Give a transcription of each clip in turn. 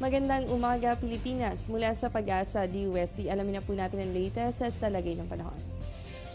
Magandang umaga Pilipinas. Mula sa Pag-asa DUST, alamin na po natin ang latest sa lagay ng panahon.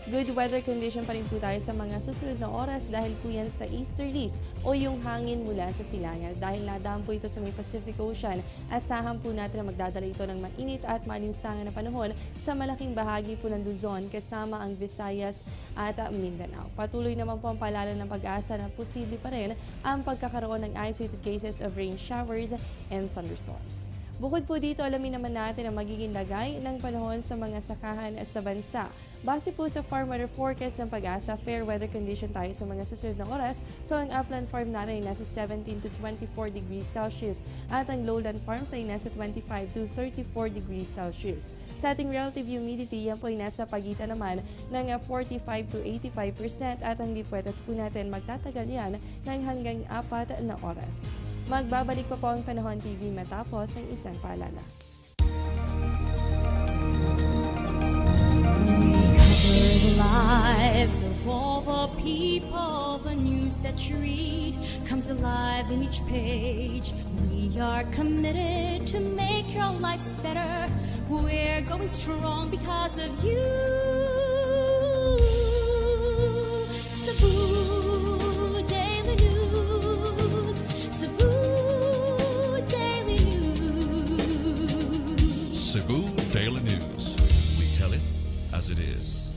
Good weather condition pa rin po tayo sa mga susunod na oras dahil po yan sa easterlies o yung hangin mula sa silangan. Dahil nadaan po ito sa may Pacific Ocean, asahan po natin na magdadala ito ng mainit at maalinsangan na panahon sa malaking bahagi po ng Luzon kasama ang Visayas at Mindanao. Patuloy naman po ang paalala ng Pag-asa na posible pa rin ang pagkakaroon ng isolated cases of rain showers and thunderstorms. Bukod po dito, alamin naman natin ang magiging lagay ng panahon sa mga sakahan sa bansa. Base po sa farm weather forecast ng Pag-asa, fair weather condition tayo sa mga susunod na oras. So ang upland farm natin ay nasa 17 to 24 degrees Celsius at ang lowland farms ay nasa 25 to 34 degrees Celsius. Sa ating relative humidity, yan po ay nasa pagitan naman ng 45 to 85% at ang lipuetas po natin magtatagal yan ng hanggang 4 na oras. Magbabalik pa po ang Panahon TV matapos ang isang paalala. We cover the lives of all the people. The news that you read comes alive in each page. We are committed to make your lives better. We're going strong because of you. Cebu Daily News. Cebu Daily News. Cebu Daily News. We tell it as it is.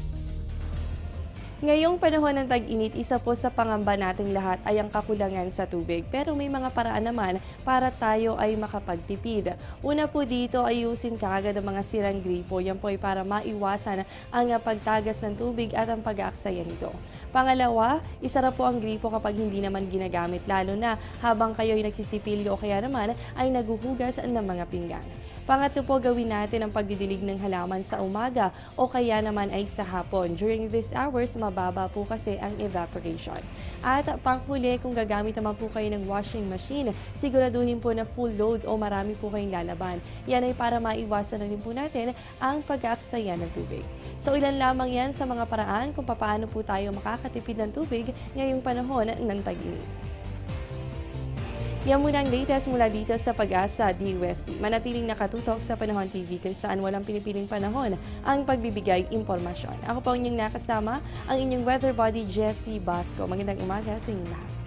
Ngayong panahon ng tag-init, isa po sa pangamba nating lahat ay ang kakulangan sa tubig. Pero may mga paraan naman para tayo ay makapagtipid. Una po dito, ayusin kaagad ang mga sirang gripo. Yan po ay para maiwasan ang pagtagas ng tubig at ang pag-aaksaya nito. Pangalawa, isara po ang gripo kapag hindi naman ginagamit, lalo na habang kayo ay nagsisipilyo o kaya naman ay naguhugas ng mga pinggan. Pangatlo po, gawin natin ang pagdidilig ng halaman sa umaga o kaya naman ay sa hapon. During these hours, mababa po kasi ang evaporation. At panghuli, kung gagamit naman po kayo ng washing machine, siguraduhin po na full load o marami po kayong lalaban. Yan ay para maiwasan na rin po natin ang pag-aaksaya ng tubig. So ilan lamang yan sa mga paraan kung paano po tayo makakatipid ng tubig ngayong panahon ng tag-init. Yan muna ang latest mula dito sa Pag-asa DUST. Manatiling nakatutok sa Panahon TV kung saan walang pinipiling panahon ang pagbibigay impormasyon. Ako po ang inyong nakasama, ang inyong weather body, Jessie Basco. Magandang umaga sa inyong lahat.